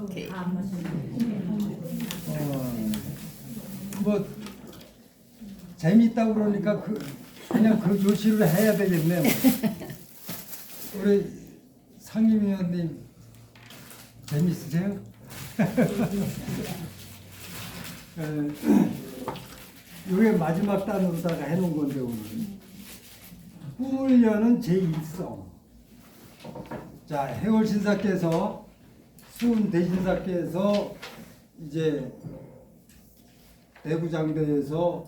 오케이. 뭐 재미있다고 그러니까 그냥 그 조치를 해야 되겠네요. 우리 상임위원님 재미있으세요? 이게 마지막 단으로다가 해놓은 건데 오늘 꿈을 여는 제1성. 자, 해월 신사께서 수은 대신사께서 이제 대구장대에서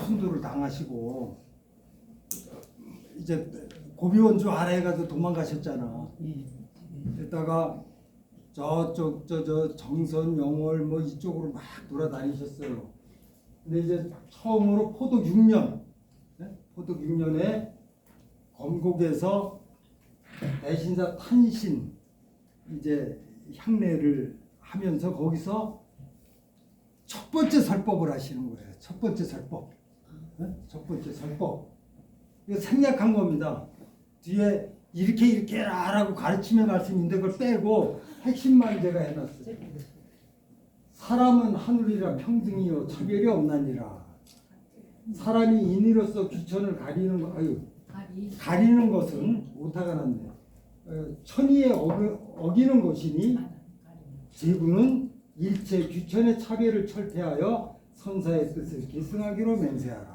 순도를 당하시고 이제 고비원주 아래에 가서 도망가셨잖아. 그랬다가 저쪽 저 정선 영월 뭐 이쪽으로 막 돌아다니셨어요. 근데 이제 처음으로 포독 6년, 포독 6년에 검곡에서 대신사 탄신 이제 향례를 하면서 거기서 첫 번째 설법을 하시는 거예요. 첫 번째 설법. 첫 번째 설법. 이거 생략한 겁니다. 뒤에 이렇게 하라고 가르치는 말씀인데 그걸 빼고 핵심만 제가 해놨어요. 사람은 하늘이라 평등이요 차별이 없나니라. 사람이 인으로서 귀천을 가리는 것은 오타가 났네. 천의에 어기는 것이니 제구는 일체 귀천의 차별을 철폐하여 선사의 뜻을 계승하기로 맹세하라.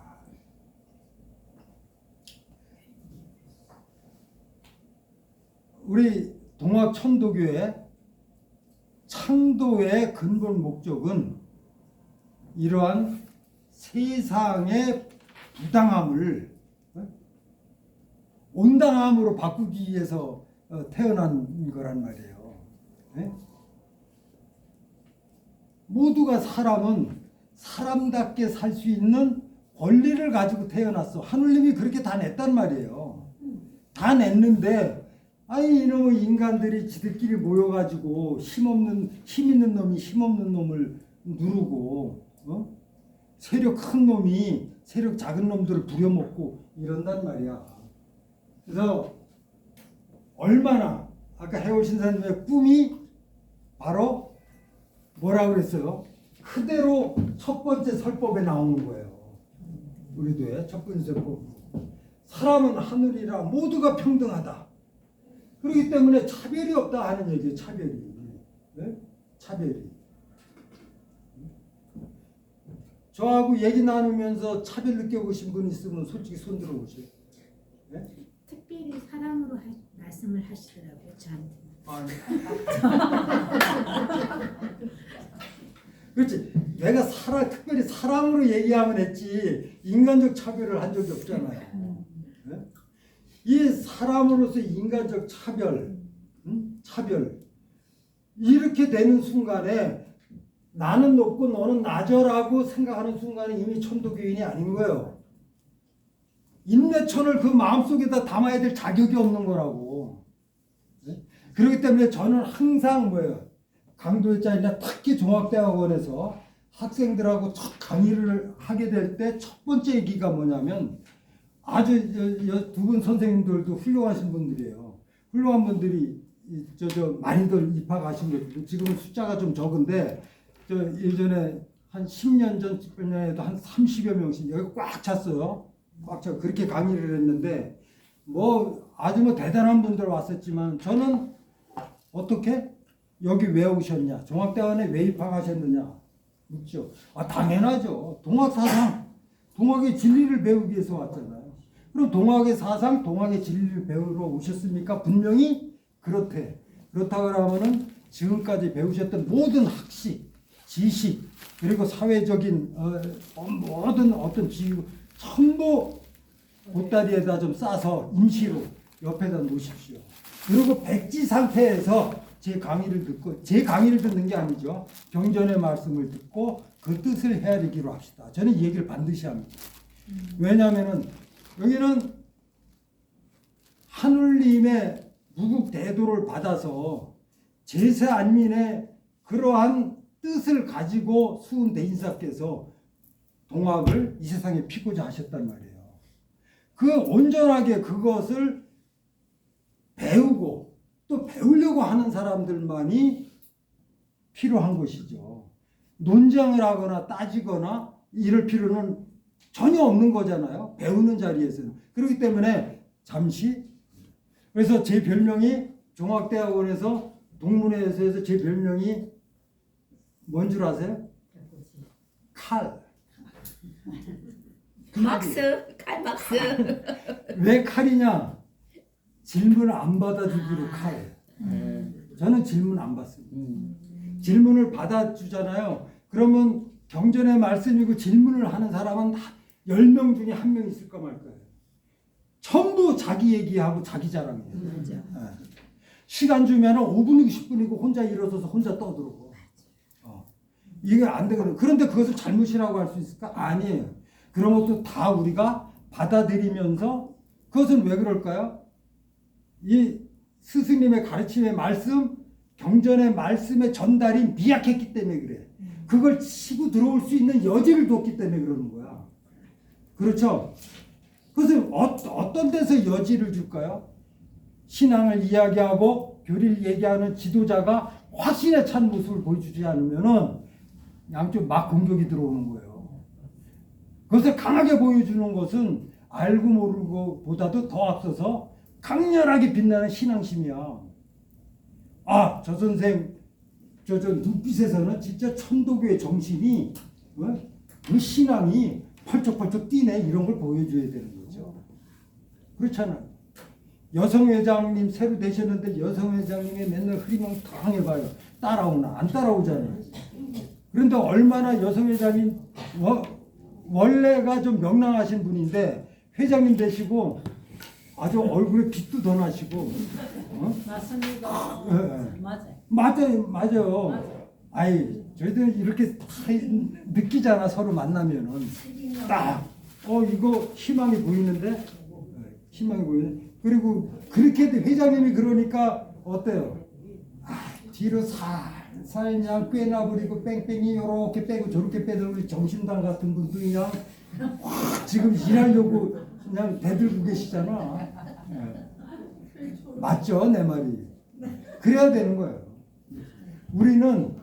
우리 동학천도교회 창도의 근본 목적은 이러한 세상의 부당함을 온당함으로 바꾸기 위해서 태어난 거란 말이에요. 네? 모두가 사람은 사람답게 살 수 있는 권리를 가지고 태어났어. 하느님이 그렇게 다 냈단 말이에요. 다 냈는데 아니 이놈의 인간들이 지들끼리 모여가지고 힘 있는 놈이 힘없는 놈을 누르고 세력 큰 놈이 세력 작은 놈들을 부려먹고 이런단 말이야. 그래서 얼마나 아까 해월 신사님의 꿈이 바로 뭐라고 그랬어요? 그대로 첫 번째 설법에 나오는 거예요. 우리도 첫 번째 설법. 사람은 하늘이라 모두가 평등하다. 그렇기 때문에 차별이 없다 하는 얘기예요. 차별이. 네? 차별이. 저하고 얘기 나누면서 차별 느껴보신 분 있으면 솔직히 손 들어보세요. 네? 특별히 사랑으로 말씀을 하시더라고요. 저한테. 그렇지. 내가 특별히 사랑으로 얘기하면 했지 인간적 차별을 한 적이 없잖아요. 네? 이 사람으로서 인간적 차별 이렇게 되는 순간에 나는 높고 너는 낮아라고 생각하는 순간에 이미 천도교인이 아닌 거예요. 인내천을 그 마음속에다 담아야 될 자격이 없는 거라고. 네? 그렇기 때문에 저는 항상 강도일자이나 특히 종합대학원에서 학생들하고 첫 강의를 하게 될 때 첫 번째 얘기가 뭐냐면 아주 두 분 선생님들도 훌륭하신 분들이에요. 훌륭한 분들이 많이들 입학하신 거예요. 지금은 숫자가 좀 적은데 예전에 한 10년 전에도 한 30여 명씩 여기 꽉 찼어요. 꽉 차. 그렇게 강의를 했는데 아주 대단한 분들 왔었지만 저는 어떻게 여기 왜 오셨냐? 종합대학원에 왜 입학하셨느냐? 묻죠. 당연하죠. 동학사상, 동학의 진리를 배우기 위해서 왔잖아요. 그럼 동학의 사상, 동학의 진리를 배우러 오셨습니까? 분명히 그렇대. 그렇다고 하면은 지금까지 배우셨던 모든 학식, 지식, 그리고 사회적인 모든 어떤 지식 전부 보따리에다 좀 싸서 임시로 옆에다 놓으십시오. 그리고 백지 상태에서 제 강의를 듣는 게 아니죠. 경전의 말씀을 듣고 그 뜻을 헤아리기로 합시다. 저는 이 얘기를 반드시 합니다. 왜냐하면은 여기는 하늘님의 무국 대도를 받아서 제세 안민의 그러한 뜻을 가지고 수은 대인사께서 동학을 이 세상에 피고자 하셨단 말이에요. 온전하게 그것을 배우고 또 배우려고 하는 사람들만이 필요한 것이죠. 논쟁을 하거나 따지거나 이럴 필요는 전혀 없는 거잖아요. 배우는 자리에서는. 그렇기 때문에 잠시, 그래서 제 별명이 종합대학원에서 동문회에서 제 별명이 뭔 줄 아세요? 칼. 박스, 칼박스. 왜 칼이냐? 질문을 안 받아주기로 칼. 저는 질문 안 받습니다. 질문을 받아주잖아요. 그러면 경전의 말씀이고 질문을 하는 사람은 10명 중에 1명 있을까 말까요. 전부 자기 얘기하고 자기 자랑이에요. 시간 주면 5분이고 10분이고 혼자 일어서서 혼자 떠들고. 이게 안 되거든요. 그런데 그것을 잘못이라고 할 수 있을까? 아니에요. 그런 것도 다 우리가 받아들이면서 그것은 왜 그럴까요? 이 스승님의 가르침의 말씀, 경전의 말씀의 전달이 미약했기 때문에 그래. 그걸 치고 들어올 수 있는 여지를 뒀기 때문에 그러는 거야. 그렇죠? 그것을 어떤 데서 여지를 줄까요? 신앙을 이야기하고 교리를 얘기하는 지도자가 확신에 찬 모습을 보여주지 않으면은 양쪽 막 공격이 들어오는 거예요. 그것을 강하게 보여주는 것은 알고 모르고 보다도 더 앞서서 강렬하게 빛나는 신앙심이야. 아, 저 선생 저 눈빛에서는 진짜 천도교의 정신이 그 신앙이 펄쩍펄쩍 뛰네, 이런 걸 보여줘야 되는 거죠. 그렇잖아요. 여성회장님 새로 되셨는데 여성회장님이 맨날 흐리멍 당해봐요. 따라오나 안 따라오잖아요. 그런데 얼마나 여성회장님 원래가 좀 명랑하신 분인데 회장님 되시고 아주 얼굴에 빛도 더 나시고. 맞습니다. 맞아요. 아이, 저희들 이렇게 느끼잖아. 서로 만나면은 딱 이거 희망이 보이는데, 희망이 보이는. 그리고 그렇게 회장님이 그러니까 어때요? 뒤로 살살 그냥 빼놔버리고 뺑뺑이 요렇게 빼고 저렇게 빼도 우리 정신당 같은 분도 그냥 확 지금 일하려고 그냥 대들고 계시잖아. 맞죠, 내 말이? 그래야 되는 거예요. 우리는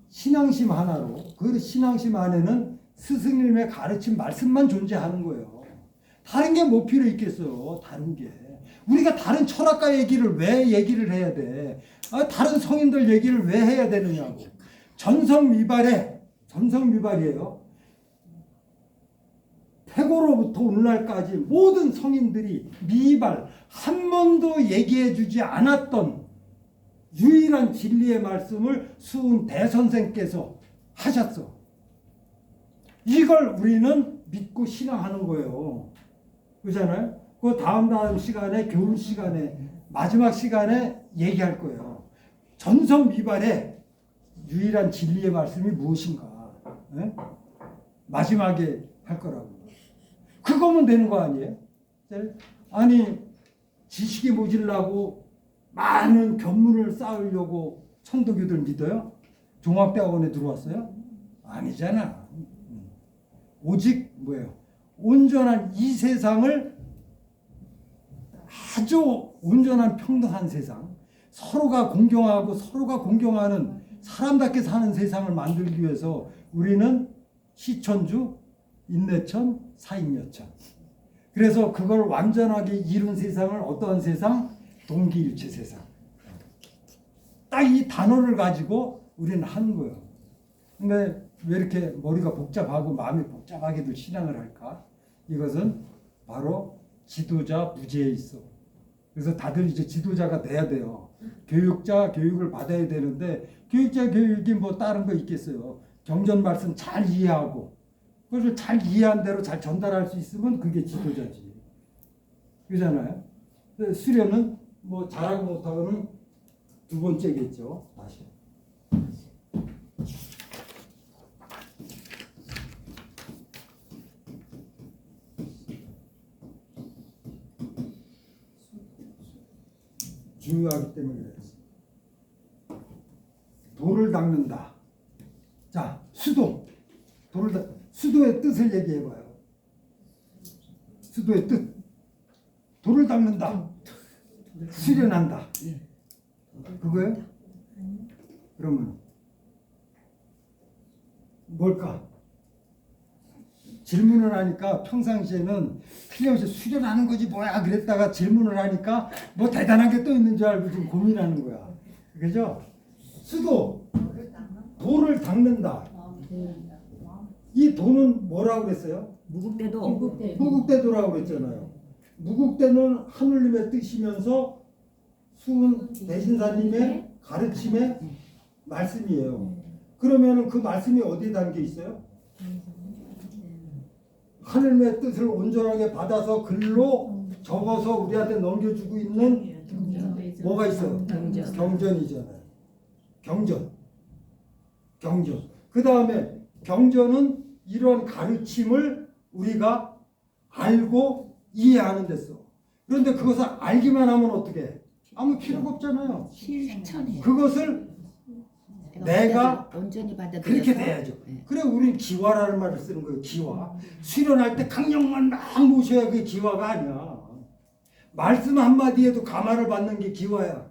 신앙심 하나로, 그 신앙심 안에는 스승님의 가르친 말씀만 존재하는 거예요. 다른 게 뭐 필요 있겠어요, 다른 게. 우리가 다른 철학가 얘기를 왜 얘기를 해야 돼? 다른 성인들 얘기를 왜 해야 되느냐고. 전성미발이에요. 태고로부터 오늘날까지 모든 성인들이 미발, 한 번도 얘기해 주지 않았던 유일한 진리의 말씀을 수은 대선생께서 하셨어. 이걸 우리는 믿고 신앙하는 거예요. 그렇잖아요? 그 다음 시간에, 교훈 시간에, 마지막 시간에 얘기할 거예요. 전성미발의 유일한 진리의 말씀이 무엇인가? 네? 마지막에 할 거라고. 그거면 되는 거 아니에요? 아니, 지식이 모질라고 많은 견문을 쌓으려고 천도교들 믿어요? 종합대학원에 들어왔어요? 아니잖아. 오직 뭐예요? 온전한 이 세상을, 아주 온전한 평등한 세상, 서로가 공경하고 서로가 공경하는 사람답게 사는 세상을 만들기 위해서 우리는 시천주, 인내천, 사익여천. 그래서 그걸 완전하게 이룬 세상을 어떠한 세상? 동기일체 세상. 딱 이 단어를 가지고 우리는 하는 거예요. 근데 왜 이렇게 머리가 복잡하고 마음이 복잡하게도 신앙을 할까? 이것은 바로 지도자 무지에 있어. 그래서 다들 이제 지도자가 돼야 돼요. 교육자 교육을 받아야 되는데, 교육자 교육이 뭐 다른 거 있겠어요. 경전 말씀 잘 이해하고 그것을 잘 이해한 대로 잘 전달할 수 있으면 그게 지도자지. 그러잖아요. 수련은 뭐 잘하고 못하고는 두 번째겠죠. 다시. 중요하기 때문에 그래요. 돌을 닦는다. 자, 수도. 수도의 뜻을 얘기해봐요. 수도의 뜻. 돌을 닦는다. 수련한다. 그거예요? 그러면 뭘까? 질문을 하니까 평상시에는 틀림없이 수련하는 거지 뭐야 그랬다가 질문을 하니까 뭐 대단한 게 또 있는 줄 알고 지금 고민하는 거야. 그죠? 수도, 돌을 닦는다. 이 도는 뭐라고 그랬어요? 무국대도 무국대도라고 그랬잖아요. 무국대는 하느님의 뜻이면서 수은 대신사님의 가르침의 말씀이에요. 그러면은 그 말씀이 어디에 담겨 있어요? 하느님의 뜻을 온전하게 받아서 글로 적어서 우리한테 넘겨주고 있는 뭐가 있어요? 경전이잖아요. 경전. 그 다음에 경전은 이런 가르침을 우리가 알고 이해하는 데서. 그런데 그것을 알기만 하면 어떻게 해? 아무 필요가 없잖아요. 실천해. 그것을 내가 온전히 받아들여서 그렇게 돼야죠. 네. 그래 우리는 기화라는 말을 쓰는 거예요. 기화. 수련할 때 강령만 막 모셔야 그게 기화가 아니야. 말씀 한마디에도 감화를 받는 게 기화야.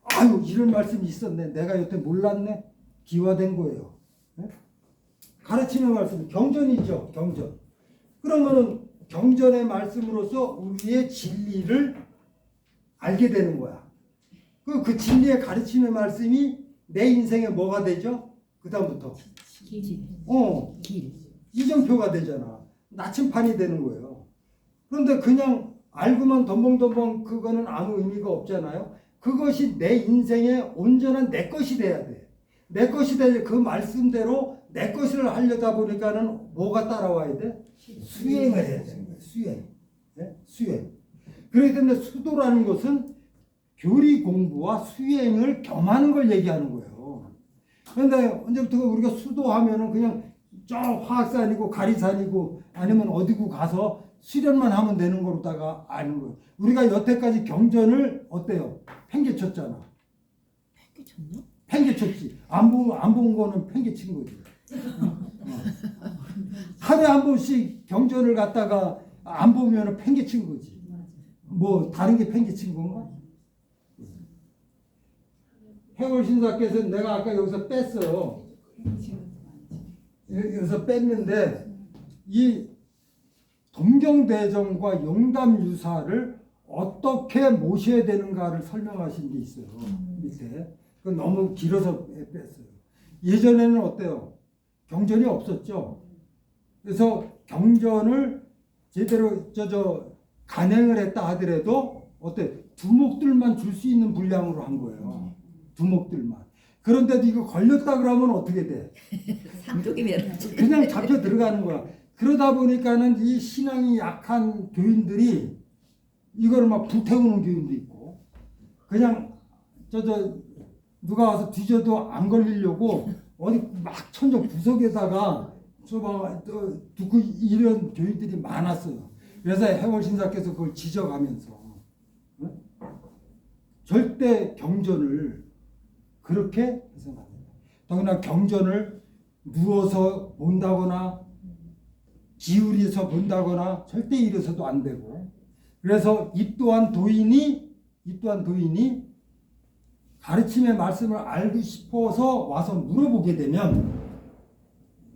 아유 이런 말씀이 있었네. 내가 여태 몰랐네. 기화된 거예요. 네? 가르치는 말씀 경전이죠. 경전. 그러면은 경전의 말씀으로서 우리의 진리를 알게 되는 거야. 그 진리의 가르침의 말씀이 내 인생에 뭐가 되죠? 그 다음부터 길. 이정표가 되잖아. 나침판이 되는 거예요. 그런데 그냥 알고만 덤벙덤벙 그거는 아무 의미가 없잖아요. 그것이 내 인생의 온전한 내 것이 돼야 돼. 내 것이 돼야 그 말씀대로 내 것을 하려다 보니까는 뭐가 따라와야 돼? 수행을 해야 되는 거예요. 수행. 네? 수행. 그렇기 때문에 수도라는 것은 교리 공부와 수행을 겸하는 걸 얘기하는 거예요. 그런데 언제부터 우리가 수도하면은 그냥 저 화학산이고 가리산이고 아니면 어디고 가서 수련만 하면 되는 거로다가 아는 거예요. 우리가 여태까지 경전을 어때요? 팽개쳤잖아. 팽개쳤나? 팽개쳤지. 안 본 거는 팽개친 거지. 하루에 한 번씩 경전을 갖다가 안 보면은 팽개친 거지. 뭐 다른 게 팽개친 건가? 해월 신사께서 내가 아까 여기서 뺐어요. 여기서 뺐는데 이 동경대정과 용담유사를 어떻게 모셔야 되는가를 설명하신 게 있어요. 밑에. 그건 너무 길어서 뺐어요. 예전에는 어때요? 경전이 없었죠. 그래서 경전을 제대로 간행을 했다 하더라도 어때? 두목들만 줄 수 있는 분량으로 한 거예요. 두목들만. 그런데도 이거 걸렸다 그러면 어떻게 돼? 상족이면 그냥 잡혀 들어가는 거야. 그러다 보니까는 이 신앙이 약한 교인들이 이걸 막 불태우는 교인도 있고, 그냥 누가 와서 뒤져도 안 걸리려고 어디 막 천정 구석에다가 두고 이런 교인들이 많았어요. 그래서 해월 신사께서 그걸 지적하면서 절대 경전을 그렇게 해석합니다. 더구나 경전을 누워서 본다거나 기울여서 본다거나 절대 이래서도 안 되고, 그래서 이 또한 도인이 가르침의 말씀을 알고 싶어서 와서 물어보게 되면,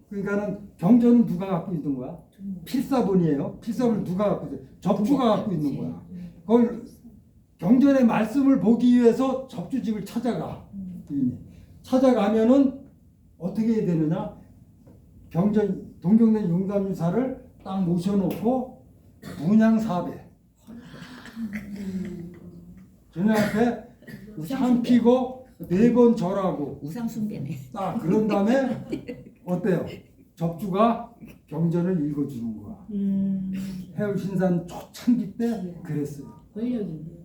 그러니까는 경전은 누가 갖고 있는 거야? 필사본이에요. 필사본을 누가 갖고 있어요? 접주가 갖고 있는 거야. 그걸 경전의 말씀을 보기 위해서 접주집을 찾아가. 찾아가면은 어떻게 해야 되느냐? 동경대 용담유사를 딱 모셔놓고 문양사배. 저녁 앞에 상 피고 4번 절하고 우상숭배네. 딱 그런 다음에 어때요? 접주가 경전을 읽어주는 거야. 해월신산 초창기 때 그랬어요. 권력인데요.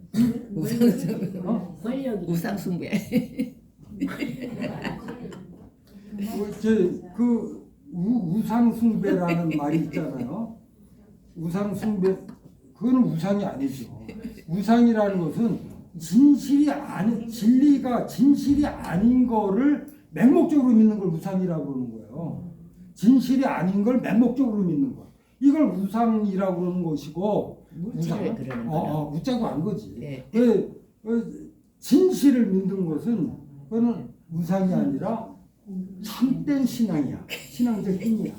권력이. 우상숭배. 우상숭배라는 말이 있잖아요. 우상숭배, 그거는 우상이 아니죠. 우상이라는 것은 진실이 아닌 거를 맹목적으로 믿는 걸 우상이라고 그러는 거예요. 진실이 아닌 걸 맹목적으로 믿는 거. 이걸 우상이라고 그러는 것이고, 물질을 그러는 거야. 우짜고 한 거지. 네. 진실을 믿는 것은 그거는 우상이 아니라 참된 신앙이야. 신앙적 행위야.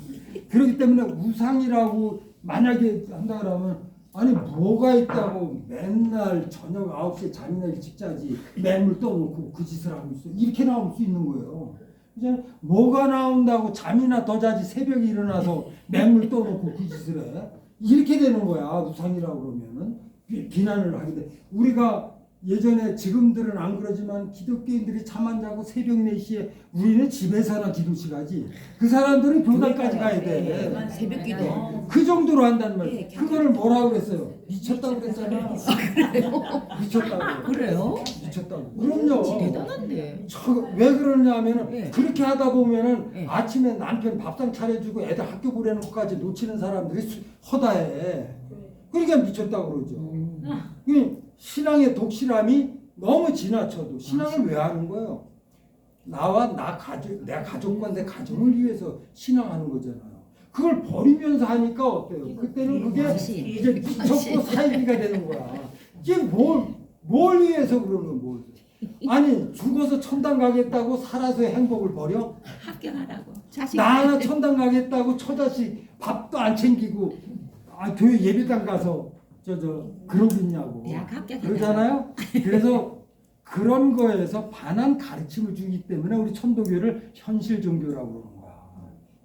그렇기 때문에 우상이라고 만약에 한다 그러면 아니 뭐가 있다고 맨날 저녁 9시에 잠이나 일찍 자지 매물 떠놓고 그 짓을 하고 있어. 이렇게 나올 수 있는 거예요. 이제 뭐가 나온다고 잠이나 더 자지 새벽에 일어나서 매물 떠놓고 그 짓을 해. 이렇게 되는 거야. 우상이라고 그러면은 비난을 하게 돼. 우리가 예전에 지금들은 안 그러지만 기독교인들이 잠 안 자고 새벽 4시에 우리는 집에서나 기도시 가지. 그 사람들은 교단까지 가야 돼. 네, 새벽 기도. 그 정도로 한단 말이야. 네, 그거를 뭐라고 그랬어요? 미쳤다고 그랬잖아. 미쳤다고. 그래요? 미쳤다고. 그럼요. 대단한데. 왜 그러냐면은 네. 그렇게 하다 보면은 네. 아침에 남편 밥상 차려주고 애들 학교 보내는 것까지 놓치는 사람들이 허다해. 그러니까 미쳤다고 그러죠. 이 신앙의 독실함이 너무 지나쳐도 신앙을 왜 하는 거예요? 나와 내 가족과 내 가정을 위해서 신앙하는 거잖아요. 그걸 버리면서 하니까 어때요? 그때는 그게 당신. 이제 미쳤고 사이비가 되는 거야. 이게 뭘 위해서 그러는 뭘? 아니 죽어서 천당 가겠다고 살아서의 행복을 버려? 합격하라고. 자식. 나 하나 천당 가겠다고 처자식 밥도 안 챙기고 교회 예배당 가서 그러고 있냐고. 대학 합격하라고. 그러잖아요. 그래서 그런 거에서 반한 가르침을 주기 때문에 우리 천도교를 현실 종교라고 그러는 거야.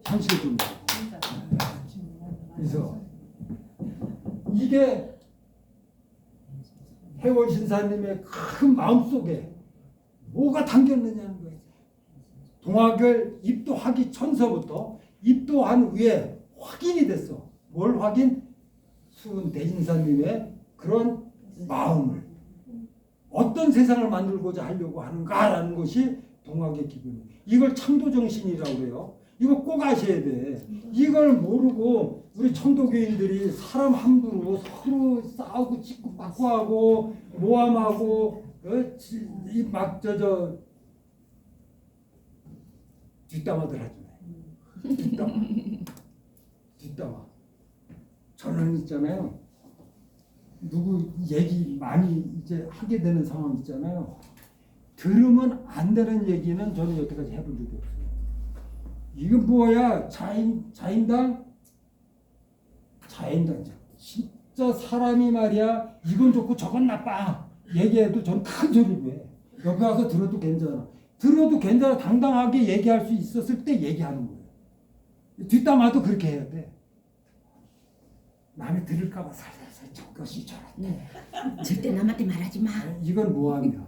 현실 종교. 그래서 이게 해월 신사님의 큰 마음속에 뭐가 담겼느냐는 거예요. 동학을 입도하기 전서부터 입도한 후에 확인이 됐어. 뭘 확인? 수은 대진사님의 그런 마음을 어떤 세상을 만들고자 하려고 하는가라는 것이 동학의 기본이에요. 이걸 창조정신이라고 그래요. 이거 꼭 아셔야 돼. 이걸 모르고 우리 청도교인들이 사람 함부로 서로 싸우고 찢고 빠꾸하고 모함하고 뒷담화들 하잖아요. 뒷담화. 저는 있잖아요. 누구 얘기 많이 이제 하게 되는 상황 있잖아요. 들으면 안 되는 얘기는 저는 여태까지 해본 적이 없어요. 이건 뭐야? 자인당? 진짜 사람이 말이야. 이건 좋고 저건 나빠. 얘기해도 전 큰 소리로 해. 옆에 와서 들어도 괜찮아. 들어도 괜찮아. 당당하게 얘기할 수 있었을 때 얘기하는 거예요. 뒷담화도 그렇게 해야 돼. 남이 들을까봐 살살살 저것이 저렇다. 네. 절대 남한테 말하지 마. 이건 모함이야.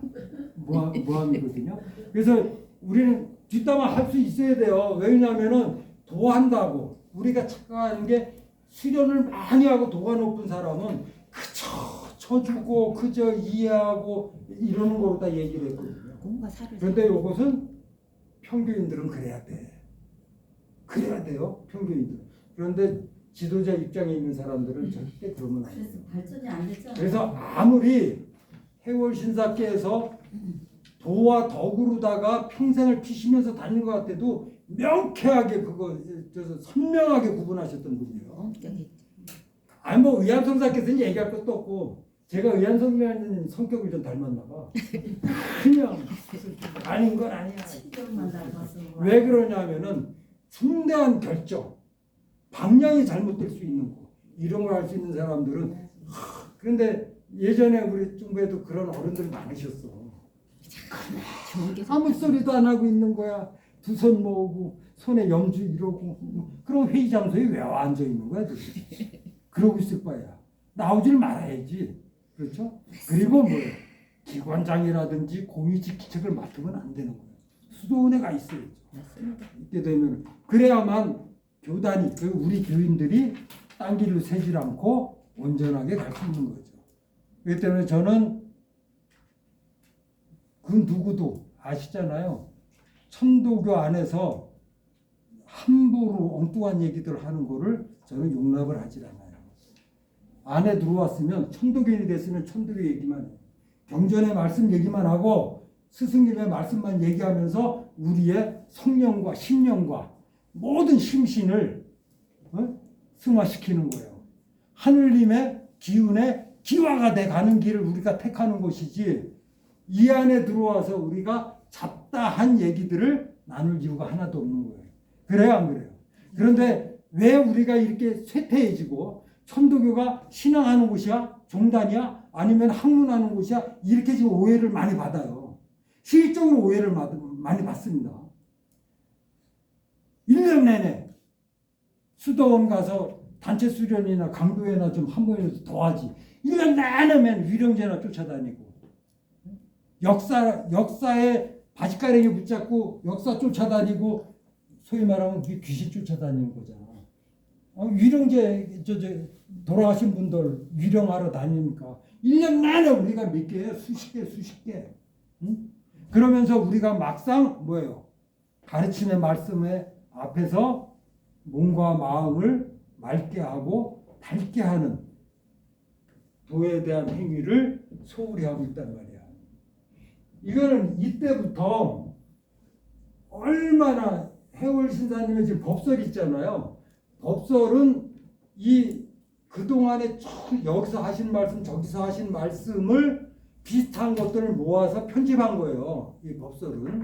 모함이거든요. 그래서 우리는 뒷담화 할 수 있어야 돼요. 왜냐하면은 도한다고 우리가 착각하는 게 수련을 많이 하고 도가 높은 사람은 그저 쳐주고 그저 이해하고 이러는 거로 다 얘기를 했거든요. 공과 사를. 그런데 이것은 평교인들은 그래야 돼. 그래야 돼요. 평교인들. 그런데 지도자 입장에 있는 사람들은 절대 그러면 안 돼요. 발전이 안 됐잖아요. 그래서 아무리 해월 신사께서 도와 덕으로다가 평생을 피시면서 다닌 것 같아도 명쾌하게 선명하게 구분하셨던 분이에요. 엄격했지. 아니 뭐 의한성사께서는 얘기할 것도 없고 제가 의한성사님 성격을 좀 닮았나 봐. 그냥 아닌 건 아니야. 시절만 닮았어. 왜 그러냐면은 중대한 결정, 방향이 잘못될 수 있는 거 이런 걸 할 수 있는 사람들은 그런데 예전에 우리 중부에도 그런 어른들 많으셨어. 좋은 게 아무 소리도 안 하고 있는 거야. 두 손 모으고 손에 염주 이러고 그럼 회의 장소에 왜 앉아 있는 거야 도대체. 그러고 있을 바야. 나오질 말아야지. 그렇죠? 그리고 뭐 기관장이라든지 공유직 기책을 맡으면 안 되는 거야. 수도원에 가 있어야죠. 맞습니다. 이렇게 되면 그래야만 교단이 우리 교인들이 딴 길로 새질 않고 온전하게 갈 수 있는 거죠. 그렇기 때문에 저는 그 누구도 아시잖아요. 천도교 안에서 함부로 엉뚱한 얘기들 하는 거를 저는 용납을 하질 않아요. 안에 들어왔으면 천도교인이 됐으면 천도교 얘기만 해요. 경전의 말씀 얘기만 하고 스승님의 말씀만 얘기하면서 우리의 성령과 심령과 모든 심신을 승화시키는 거예요. 하늘님의 기운에 기화가 돼 가는 길을 우리가 택하는 것이지 이 안에 들어와서 우리가 잡다한 얘기들을 나눌 이유가 하나도 없는 거예요. 그래요, 안 그래요? 그런데 왜 우리가 이렇게 쇠퇴해지고 천도교가 신앙하는 곳이야? 종단이야? 아니면 학문하는 곳이야? 이렇게 지금 오해를 많이 받아요. 실적으로 오해를 많이 받습니다. 1년 내내 수도원 가서 단체 수련이나 강도회나 좀 한 번이라도 더 하지. 1년 내내면 위령제나 쫓아다니고 역사에 바지가랑이 붙잡고 역사 쫓아다니고 소위 말하면 귀신 쫓아다니는 거잖아. 위령제 돌아가신 분들 위령하러 다니니까 1년 내내 우리가 몇 개예요? 수십 개. 응? 그러면서 우리가 막상 뭐예요? 가르침의 말씀에 앞에서 몸과 마음을 맑게 하고 밝게 하는 도에 대한 행위를 소홀히 하고 있단 말이야. 이거는 이때부터 얼마나 해월 신사님의 지금 법설 있잖아요. 법설은 이 그동안에 여기서 하신 말씀 저기서 하신 말씀을 비슷한 것들을 모아서 편집한 거예요. 이 법설은.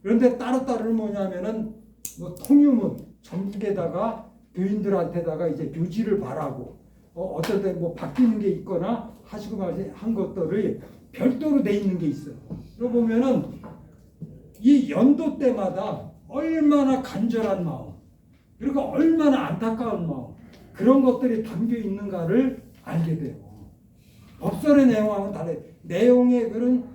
그런데 따로따로는 뭐냐면은 뭐 통유문 전국에다가 교인들한테다가 이제 교지를 바라고 어떨 때 뭐 바뀌는 게 있거나 하시고 한 것들이 별도로 돼 있는 게 있어요. 그러고 보면은 이 연도 때마다 얼마나 간절한 마음 그리고 얼마나 안타까운 마음 그런 것들이 담겨 있는가를 알게 돼요. 법설의 내용하고는 달라요. 내용의 그런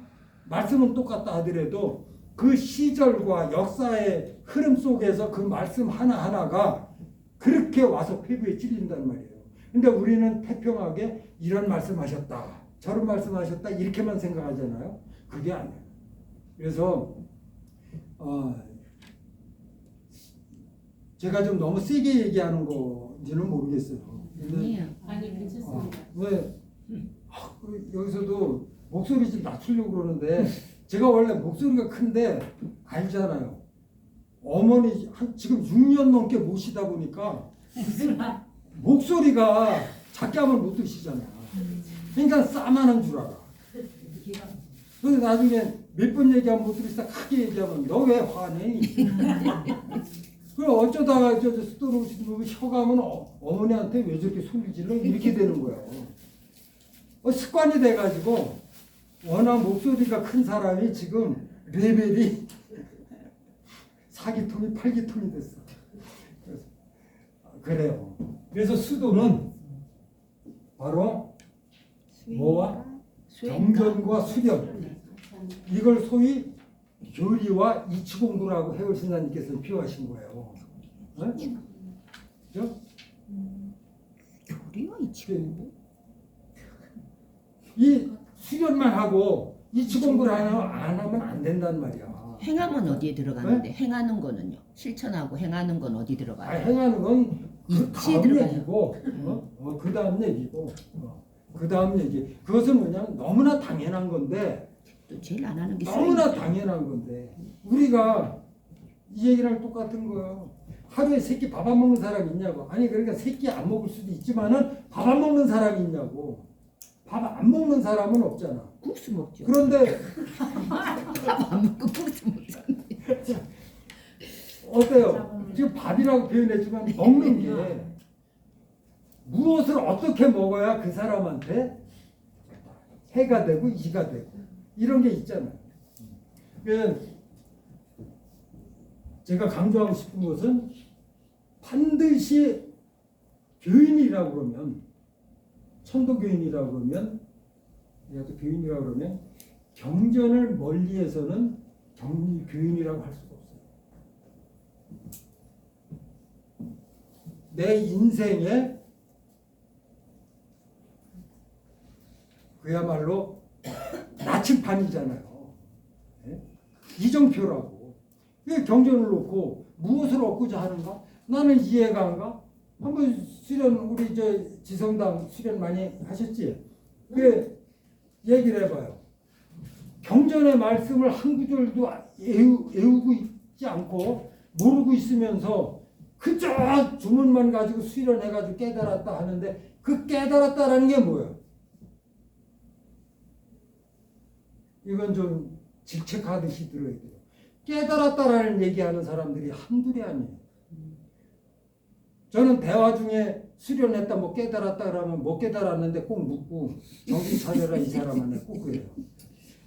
말씀은 똑같다 하더라도 그 시절과 역사의 흐름 속에서 그 말씀 하나하나가 그렇게 와서 피부에 찔린단 말이에요. 근데 우리는 태평하게 이런 말씀하셨다, 저런 말씀하셨다 이렇게만 생각하잖아요. 그게 아니에요. 그래서 제가 좀 너무 세게 얘기하는 건지는 모르겠어요. 아니에요. 아니 괜찮습니다. 왜 여기서도 목소리 좀 낮추려고 그러는데 제가 원래 목소리가 큰데 알잖아요. 어머니 지금 6년 넘게 모시다 보니까 목소리가 작게 하면 못 드시잖아요. 그러니까 싸만한 줄 알아. 그래서 나중에 몇 번 얘기하면 못 들으시다 크게 얘기하면 너 왜 화내? 그럼 어쩌다가 스토로 오시는 분이 혀가면 어머니한테 왜 저렇게 소리 질러? 이렇게 되는 거예요. 습관이 돼가지고 워낙 목소리가 큰 사람이 지금 레벨이 4기통이 8기통이 됐어. 그래요. 그래서 수도는 바로 뭐와 경전과 수련 이걸 소위 교리와 이치공부라고 해월 신사님께서 표현하신 거예요. 네? 그죠? 교리와 이치공부? 이 수련만 하고 이치공부를 안 하면 안 된단 말이야. 행함은 어디에 들어가는데 행하는 거는요? 실천하고 행하는 건 어디 들어가요? 행하는 건 그 이치에 다음 들어가요. 얘기고 그 다음 얘기고 그 다음 얘기 그것은 뭐냐면 너무나 당연한 건데 또 제일 안 하는 게 너무나 수행이죠. 당연한 건데 우리가 이 얘기랑 똑같은 거예요. 하루에 3끼 밥 안 먹는 사람이 있냐고. 아니 그러니까 3끼 안 먹을 수도 있지만은 밥 안 먹는 사람이 있냐고. 밥 안 먹는 사람은 없잖아. 국수 먹죠. 그런데 안 먹고 국수 먹잖아요. 어때요? 지금 밥이라고 표현했지만 먹는 게 무엇을 어떻게 먹어야 그 사람한테 해가 되고 이가 되고 이런 게 있잖아요. 그러니까 제가 강조하고 싶은 것은 반드시 교인이라고 그러면 천도교인이라고 그러면 내가 또 교인이라고 그러면 경전을 멀리해서는 교인이라고 할 수가 없어요. 내 인생에 그야말로 나침판이잖아요. 네? 이정표라고. 왜 경전을 놓고 무엇을 얻고자 하는가? 나는 이해가 안 가? 한번 수련 우리 지성당 수련 많이 하셨지? 왜 얘기를 해봐요. 경전의 말씀을 한 구절도 외우고 있지 않고 모르고 있으면서 그저 주문만 가지고 수련해가지고 깨달았다 하는데 그 깨달았다라는 게 뭐예요? 이건 좀 질책하듯이 들어야 돼요. 깨달았다라는 얘기하는 사람들이 한둘이 아니에요. 저는 대화 중에 수련했다 뭐 깨달았다 그러면 못 깨달았는데 꼭 묻고 정신 차려라 이 사람한테 꼭 그래요.